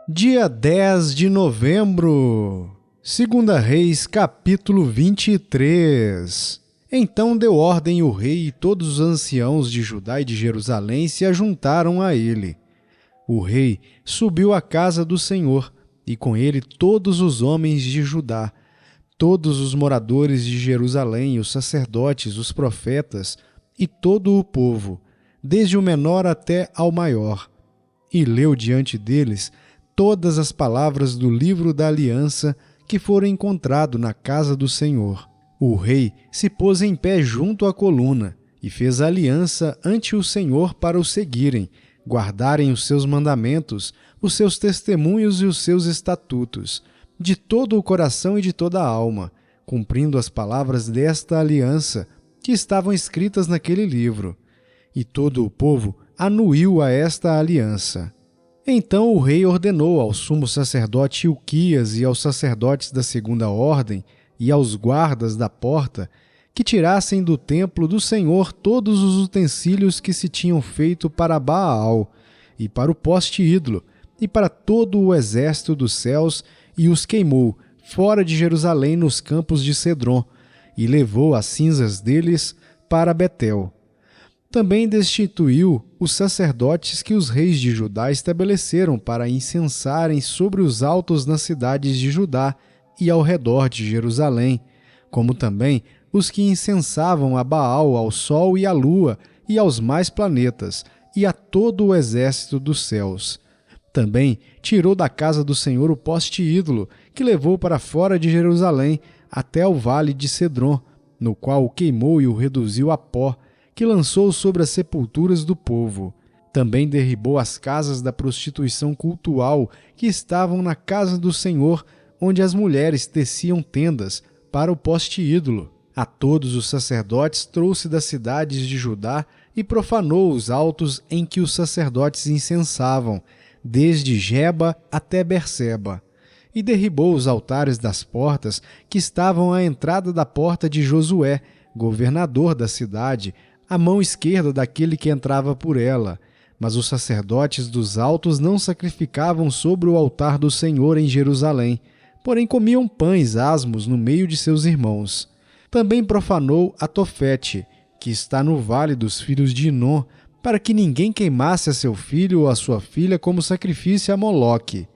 Dia 10 de novembro, 2 Reis, capítulo 23. Então deu ordem o rei e todos os anciãos de Judá e de Jerusalém se ajuntaram a ele. O rei subiu à casa do Senhor, e com ele todos os homens de Judá, todos os moradores de Jerusalém, os sacerdotes, os profetas e todo o povo, desde o menor até ao maior. E leu diante deles todas as palavras do livro da aliança que foram encontrado na casa do Senhor. O rei se pôs em pé junto à coluna e fez aliança ante o Senhor para o seguirem, guardarem os seus mandamentos, os seus testemunhos e os seus estatutos, de todo o coração e de toda a alma, cumprindo as palavras desta aliança que estavam escritas naquele livro. E todo o povo anuiu a esta aliança. Então o rei ordenou ao sumo sacerdote Hilquias e aos sacerdotes da segunda ordem e aos guardas da porta que tirassem do templo do Senhor todos os utensílios que se tinham feito para Baal e para o poste ídolo e para todo o exército dos céus, e os queimou fora de Jerusalém nos campos de Cedron, e levou as cinzas deles para Betel. Também destituiu os sacerdotes que os reis de Judá estabeleceram para incensarem sobre os altos nas cidades de Judá e ao redor de Jerusalém, como também os que incensavam a Baal, ao sol e à lua, e aos mais planetas, e a todo o exército dos céus. Também tirou da casa do Senhor o poste ídolo, que levou para fora de Jerusalém, até o vale de Cedron, no qual o queimou e o reduziu a pó, que lançou sobre as sepulturas do povo. Também derribou as casas da prostituição cultual que estavam na casa do Senhor, onde as mulheres teciam tendas para o poste ídolo. A todos os sacerdotes trouxe das cidades de Judá e profanou os altos em que os sacerdotes incensavam, desde Geba até Berseba. E derribou os altares das portas que estavam à entrada da porta de Josué, governador da cidade, à mão esquerda daquele que entrava por ela. Mas os sacerdotes dos altos não sacrificavam sobre o altar do Senhor em Jerusalém, porém comiam pães asmos no meio de seus irmãos. Também profanou a Tofete, que está no vale dos filhos de Inom, para que ninguém queimasse a seu filho ou a sua filha como sacrifício a Moloque.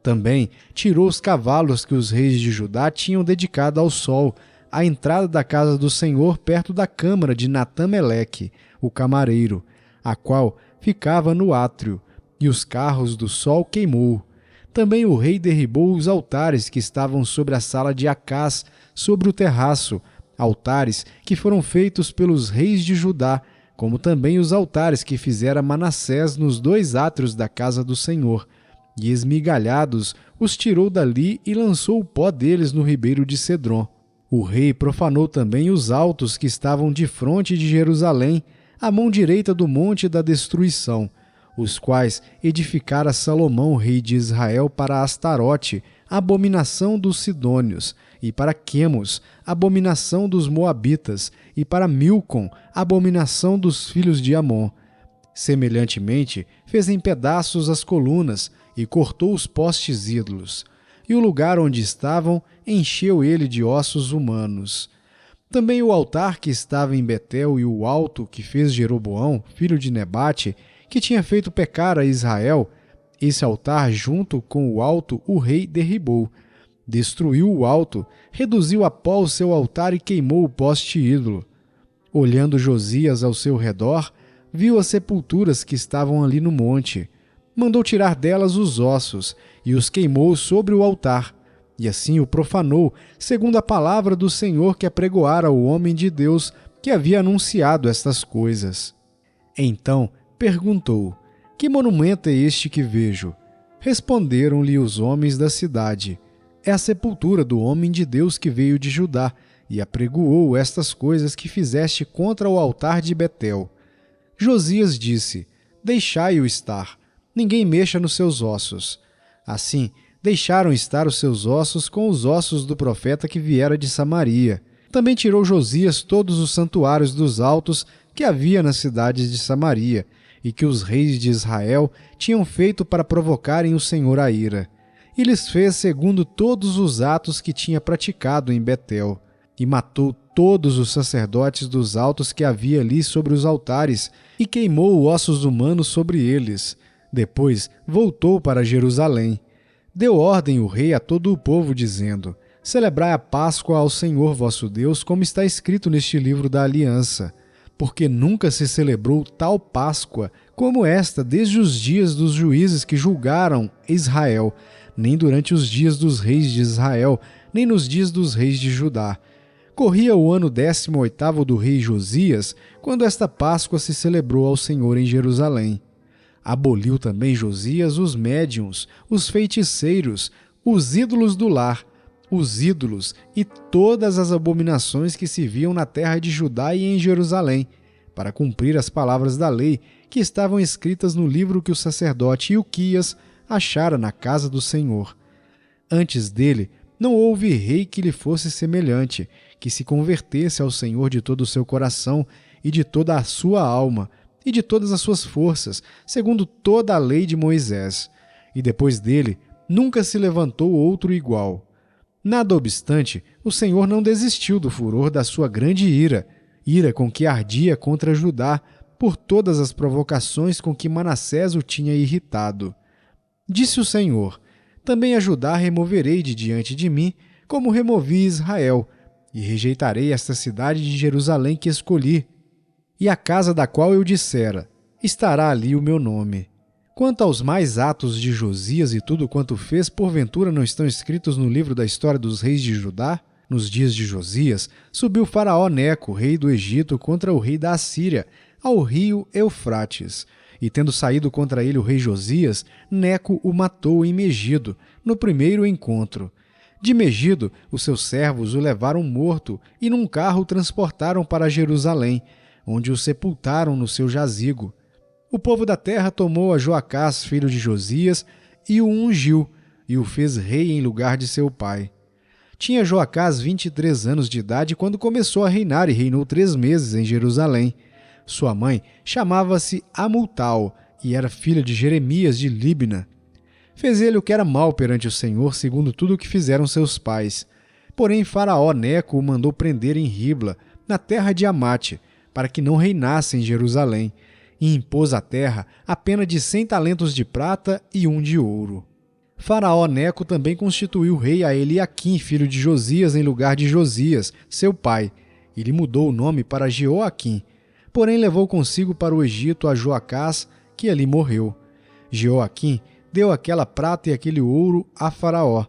Também tirou os cavalos que os reis de Judá tinham dedicado ao sol, à entrada da casa do Senhor, perto da câmara de Natã-Meleque, o camareiro, a qual ficava no átrio, e os carros do sol queimou. Também o rei derribou os altares que estavam sobre a sala de Acás, sobre o terraço, altares que foram feitos pelos reis de Judá, como também os altares que fizera Manassés nos dois átrios da casa do Senhor. E esmigalhados os tirou dali e lançou o pó deles no ribeiro de Cedron. O rei profanou também os altos que estavam defronte de Jerusalém, à mão direita do monte da destruição, os quais edificara Salomão, rei de Israel, para Astarote, abominação dos sidônios, e para Quemos, abominação dos moabitas, e para Milcom, abominação dos filhos de Amon. Semelhantemente, fez em pedaços as colunas e cortou os postes ídolos. E o lugar onde estavam encheu ele de ossos humanos. Também o altar que estava em Betel e o alto que fez Jeroboão, filho de Nebate, que tinha feito pecar a Israel, esse altar junto com o alto o rei derribou. Destruiu o alto, reduziu a pó o seu altar e queimou o poste ídolo. Olhando Josias ao seu redor, viu as sepulturas que estavam ali no monte. Mandou tirar delas os ossos e os queimou sobre o altar. E assim o profanou, segundo a palavra do Senhor que apregoara o homem de Deus que havia anunciado estas coisas. Então perguntou: que monumento é este que vejo? Responderam-lhe os homens da cidade: é a sepultura do homem de Deus que veio de Judá e apregoou estas coisas que fizeste contra o altar de Betel. Josias disse: deixai-o estar, ninguém mexa nos seus ossos. Assim, deixaram estar os seus ossos com os ossos do profeta que viera de Samaria. Também tirou Josias todos os santuários dos altos que havia nas cidades de Samaria, e que os reis de Israel tinham feito para provocarem o Senhor à ira. E lhes fez segundo todos os atos que tinha praticado em Betel, e matou todos os sacerdotes dos altos que havia ali sobre os altares, e queimou ossos humanos sobre eles. Depois voltou para Jerusalém. Deu ordem o rei a todo o povo, dizendo: celebrai a Páscoa ao Senhor vosso Deus, como está escrito neste livro da aliança, porque nunca se celebrou tal Páscoa como esta desde os dias dos juízes que julgaram Israel, nem durante os dias dos reis de Israel, nem nos dias dos reis de Judá. Corria o ano 18º do rei Josias, quando esta Páscoa se celebrou ao Senhor em Jerusalém. Aboliu também Josias os médiuns, os feiticeiros, os ídolos do lar, os ídolos e todas as abominações que se viam na terra de Judá e em Jerusalém, para cumprir as palavras da lei que estavam escritas no livro que o sacerdote Ilquias achara na casa do Senhor. Antes dele, não houve rei que lhe fosse semelhante, que se convertesse ao Senhor de todo o seu coração e de toda a sua alma e de todas as suas forças, segundo toda a lei de Moisés. E depois dele, nunca se levantou outro igual. Nada obstante, o Senhor não desistiu do furor da sua grande ira com que ardia contra Judá, por todas as provocações com que Manassés o tinha irritado. Disse o Senhor: também a Judá removerei de diante de mim, como removi Israel, e rejeitarei esta cidade de Jerusalém que escolhi, e a casa da qual eu dissera: estará ali o meu nome. Quanto aos mais atos de Josias e tudo quanto fez, porventura não estão escritos no livro da história dos reis de Judá? Nos dias de Josias, subiu Faraó Neco, rei do Egito, contra o rei da Assíria, ao rio Eufrates. E tendo saído contra ele o rei Josias, Neco o matou em Megido, no primeiro encontro. De Megido, os seus servos o levaram morto e num carro o transportaram para Jerusalém, onde o sepultaram no seu jazigo. O povo da terra tomou a Joacás, filho de Josias, e o ungiu, e o fez rei em lugar de seu pai. Tinha Joacás 23 anos de idade quando começou a reinar e reinou 3 meses em Jerusalém. Sua mãe chamava-se Amultal e era filha de Jeremias de Líbna. Fez ele o que era mal perante o Senhor, segundo tudo o que fizeram seus pais. Porém, Faraó Neco o mandou prender em Ribla, na terra de Amate, para que não reinasse em Jerusalém, e impôs à terra a pena de 100 talentos de prata e 1 de ouro. Faraó Neco também constituiu rei a Eliaquim, filho de Josias, em lugar de Josias, seu pai, e lhe mudou o nome para Jeoaquim. Porém levou consigo para o Egito a Joacás, que ali morreu. Jeoaquim deu aquela prata e aquele ouro a Faraó,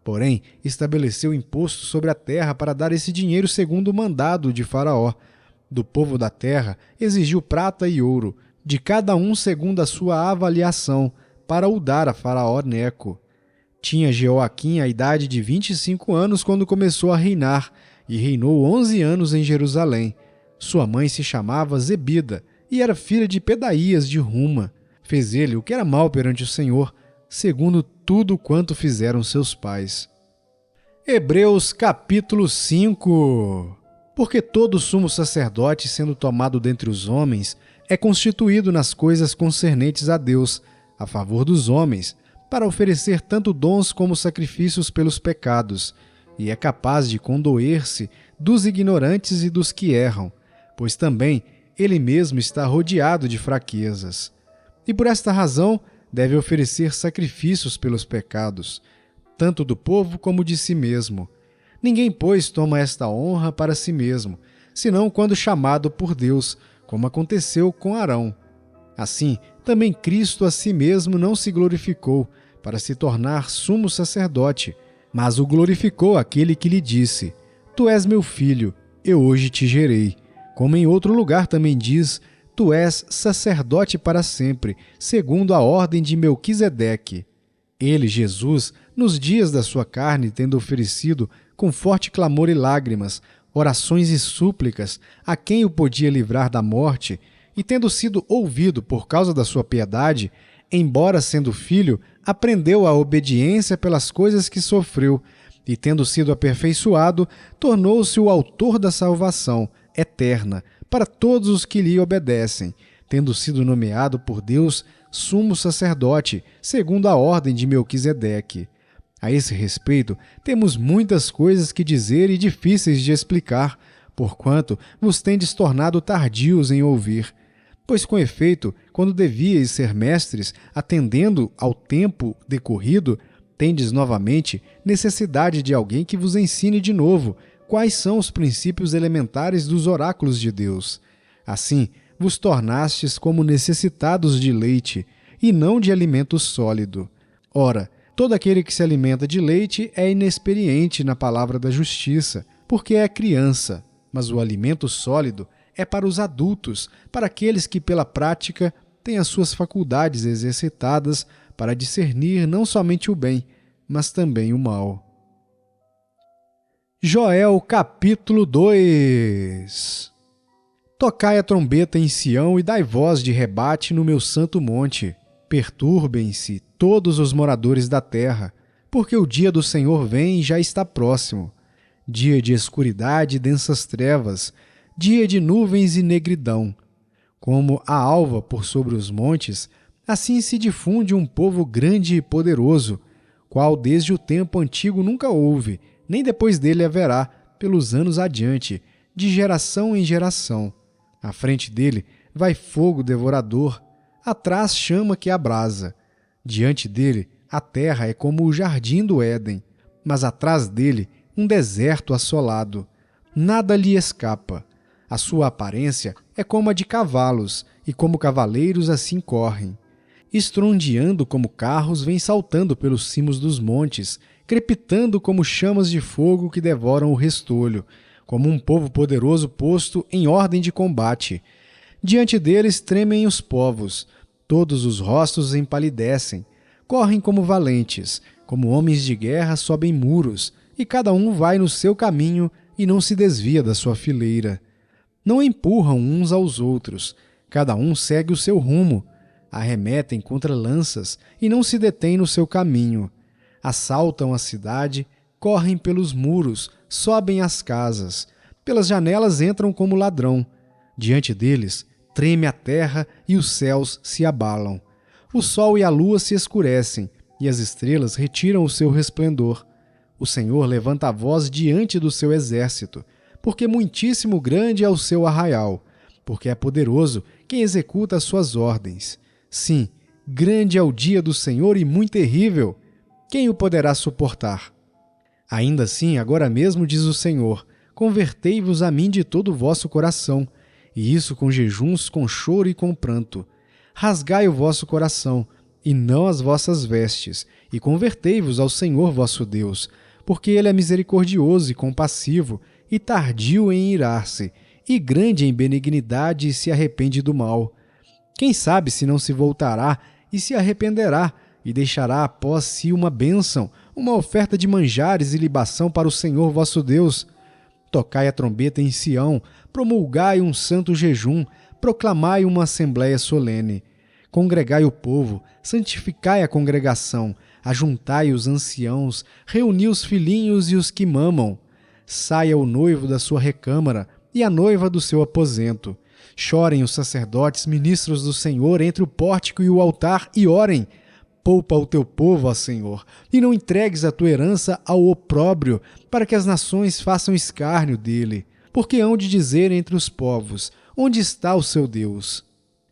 porém estabeleceu imposto sobre a terra para dar esse dinheiro segundo o mandado de Faraó. Do povo da terra exigiu prata e ouro, de cada um segundo a sua avaliação, para o dar a Faraó Neco. Tinha Jeoaquim a idade de 25 anos quando começou a reinar, e reinou 11 anos em Jerusalém. Sua mãe se chamava Zebida, e era filha de Pedaías de Ruma. Fez ele o que era mal perante o Senhor, segundo tudo quanto fizeram seus pais. Hebreus capítulo 5. Porque todo sumo sacerdote, sendo tomado dentre os homens, é constituído nas coisas concernentes a Deus, a favor dos homens, para oferecer tanto dons como sacrifícios pelos pecados, e é capaz de condoer-se dos ignorantes e dos que erram, pois também ele mesmo está rodeado de fraquezas. E por esta razão deve oferecer sacrifícios pelos pecados, tanto do povo como de si mesmo. Ninguém, pois, toma esta honra para si mesmo, senão quando chamado por Deus, como aconteceu com Arão. Assim, também Cristo a si mesmo não se glorificou, para se tornar sumo sacerdote, mas o glorificou aquele que lhe disse: Tu és meu filho, eu hoje te gerei. Como em outro lugar também diz: Tu és sacerdote para sempre, segundo a ordem de Melquisedeque. Ele, Jesus, nos dias da sua carne, tendo oferecido, com forte clamor e lágrimas, orações e súplicas, a quem o podia livrar da morte, e tendo sido ouvido por causa da sua piedade, embora sendo filho, aprendeu a obediência pelas coisas que sofreu, e tendo sido aperfeiçoado, tornou-se o autor da salvação eterna para todos os que lhe obedecem, tendo sido nomeado por Deus sumo sacerdote, segundo a ordem de Melquisedeque. A esse respeito, temos muitas coisas que dizer e difíceis de explicar, porquanto vos tendes tornado tardios em ouvir. Pois, com efeito, quando devíeis ser mestres, atendendo ao tempo decorrido, tendes novamente necessidade de alguém que vos ensine de novo quais são os princípios elementares dos oráculos de Deus. Assim, vos tornastes como necessitados de leite, e não de alimento sólido. Ora, todo aquele que se alimenta de leite é inexperiente na palavra da justiça, porque é criança, mas o alimento sólido é para os adultos, para aqueles que pela prática têm as suas faculdades exercitadas para discernir não somente o bem, mas também o mal. Joel capítulo 2. Tocai a trombeta em Sião e dai voz de rebate no meu santo monte. Perturbem-se todos os moradores da terra, porque o dia do Senhor vem e já está próximo. Dia de escuridade e densas trevas, dia de nuvens e negridão. Como a alva por sobre os montes, assim se difunde um povo grande e poderoso, qual desde o tempo antigo nunca houve, nem depois dele haverá, pelos anos adiante, de geração em geração. À frente dele vai fogo devorador, atrás chama que abrasa. Diante dele, a terra é como o jardim do Éden, mas atrás dele, um deserto assolado. Nada lhe escapa. A sua aparência é como a de cavalos, e como cavaleiros assim correm. Estrondeando como carros, vem saltando pelos cimos dos montes, crepitando como chamas de fogo que devoram o restolho, como um povo poderoso posto em ordem de combate. Diante deles tremem os povos, todos os rostos empalidecem, correm como valentes, como homens de guerra sobem muros, e cada um vai no seu caminho e não se desvia da sua fileira. Não empurram uns aos outros, cada um segue o seu rumo, arremetem contra lanças e não se detêm no seu caminho. Assaltam a cidade, correm pelos muros, sobem às casas, pelas janelas entram como ladrão. Diante deles treme a terra e os céus se abalam. O sol e a lua se escurecem, e as estrelas retiram o seu resplendor. O Senhor levanta a voz diante do seu exército, porque muitíssimo grande é o seu arraial, porque é poderoso quem executa as suas ordens. Sim, grande é o dia do Senhor e muito terrível. Quem o poderá suportar? Ainda assim, agora mesmo diz o Senhor, convertei-vos a mim de todo o vosso coração, e isso com jejuns, com choro e com pranto. Rasgai o vosso coração, e não as vossas vestes, e convertei-vos ao Senhor vosso Deus, porque Ele é misericordioso e compassivo, e tardio em irar-se, e grande em benignidade e se arrepende do mal. Quem sabe se não se voltará e se arrependerá, e deixará após si uma bênção, uma oferta de manjares e libação para o Senhor vosso Deus. Tocai a trombeta em Sião, promulgai um santo jejum, proclamai uma assembleia solene. Congregai o povo, santificai a congregação, ajuntai os anciãos, reuni os filhinhos e os que mamam. Saia o noivo da sua recâmara e a noiva do seu aposento. Chorem os sacerdotes, ministros do Senhor, entre o pórtico e o altar, e orem. Poupa o teu povo, ó Senhor, e não entregues a tua herança ao opróbrio, para que as nações façam escárnio dele. Porque hão de dizer entre os povos, onde está o seu Deus?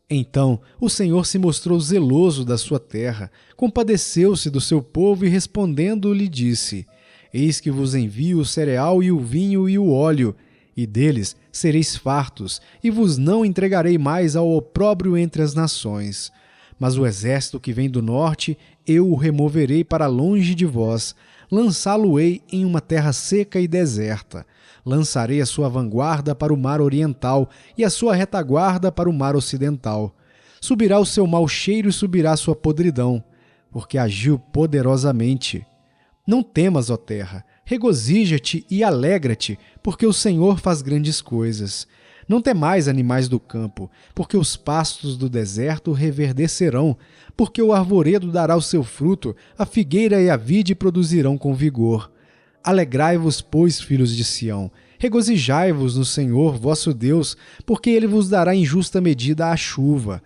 Então o Senhor se mostrou zeloso da sua terra, compadeceu-se do seu povo e respondendo lhe disse: Eis que vos envio o cereal e o vinho e o óleo, e deles sereis fartos, e vos não entregarei mais ao opróbrio entre as nações. Mas o exército que vem do norte, eu o removerei para longe de vós, lançá-lo-ei em uma terra seca e deserta. Lançarei a sua vanguarda para o mar oriental e a sua retaguarda para o mar ocidental. Subirá o seu mau cheiro e subirá a sua podridão, porque agiu poderosamente. Não temas, ó terra, regozija-te e alegra-te, porque o Senhor faz grandes coisas. Não temais, animais do campo, porque os pastos do deserto reverdecerão, porque o arvoredo dará o seu fruto, a figueira e a vide produzirão com vigor. Alegrai-vos, pois, filhos de Sião, Regozijai-vos no Senhor, vosso Deus, porque ele vos dará em justa medida a chuva.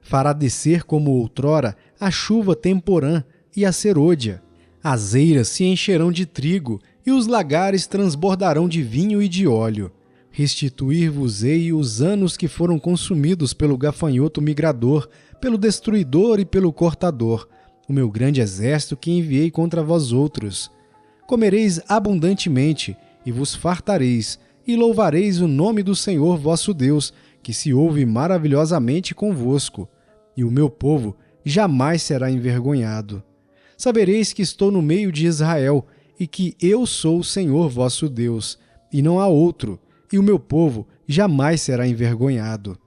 Fará descer como outrora a chuva temporã e a serôdia. As eiras se encherão de trigo, e os lagares transbordarão de vinho e de óleo. Restituir-vos-ei os anos que foram consumidos pelo gafanhoto migrador, pelo destruidor e pelo cortador, o meu grande exército que enviei contra vós outros. Comereis abundantemente, e vos fartareis, e louvareis o nome do Senhor vosso Deus, que se ouve maravilhosamente convosco, e o meu povo jamais será envergonhado. Sabereis que estou no meio de Israel, e que eu sou o Senhor vosso Deus, e não há outro, e o meu povo jamais será envergonhado.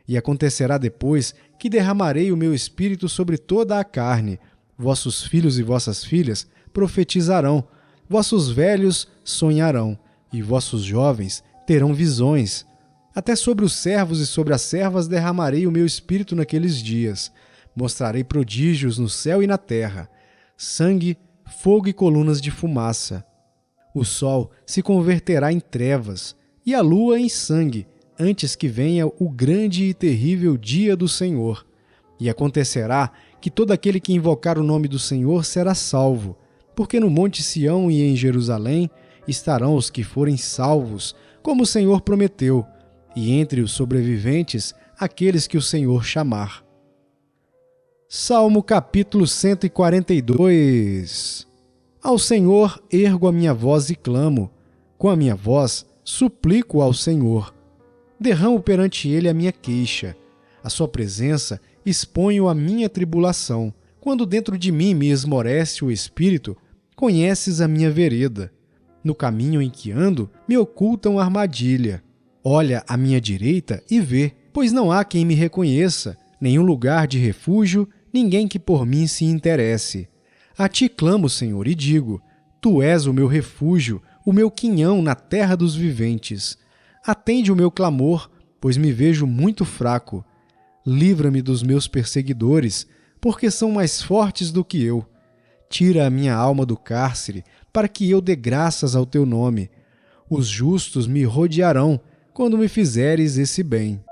E acontecerá depois que derramarei o meu espírito sobre toda a carne. Vossos filhos e vossas filhas profetizarão, vossos velhos sonharão, e vossos jovens terão visões. Até sobre os servos e sobre as servas derramarei o meu espírito naqueles dias. Mostrarei prodígios no céu e na terra, sangue, fogo e colunas de fumaça. O sol se converterá em trevas, e a lua em sangue, antes que venha o grande e terrível dia do Senhor. E acontecerá que todo aquele que invocar o nome do Senhor será salvo, porque no monte Sião e em Jerusalém estarão os que forem salvos, como o Senhor prometeu, e entre os sobreviventes, aqueles que o Senhor chamar. Salmo capítulo 142. Ao Senhor ergo a minha voz e clamo, com a minha voz suplico ao Senhor. Derramo perante ele a minha queixa. À sua presença exponho a minha tribulação. Quando dentro de mim me esmorece o espírito, conheces a minha vereda. No caminho em que ando, me ocultam armadilha. Olha à minha direita e vê, pois não há quem me reconheça, nenhum lugar de refúgio, ninguém que por mim se interesse. A ti clamo, Senhor, e digo, tu és o meu refúgio, o meu quinhão na terra dos viventes. Atende o meu clamor, pois me vejo muito fraco. Livra-me dos meus perseguidores, porque são mais fortes do que eu. Tira a minha alma do cárcere, para que eu dê graças ao teu nome. Os justos me rodearão, quando me fizeres esse bem.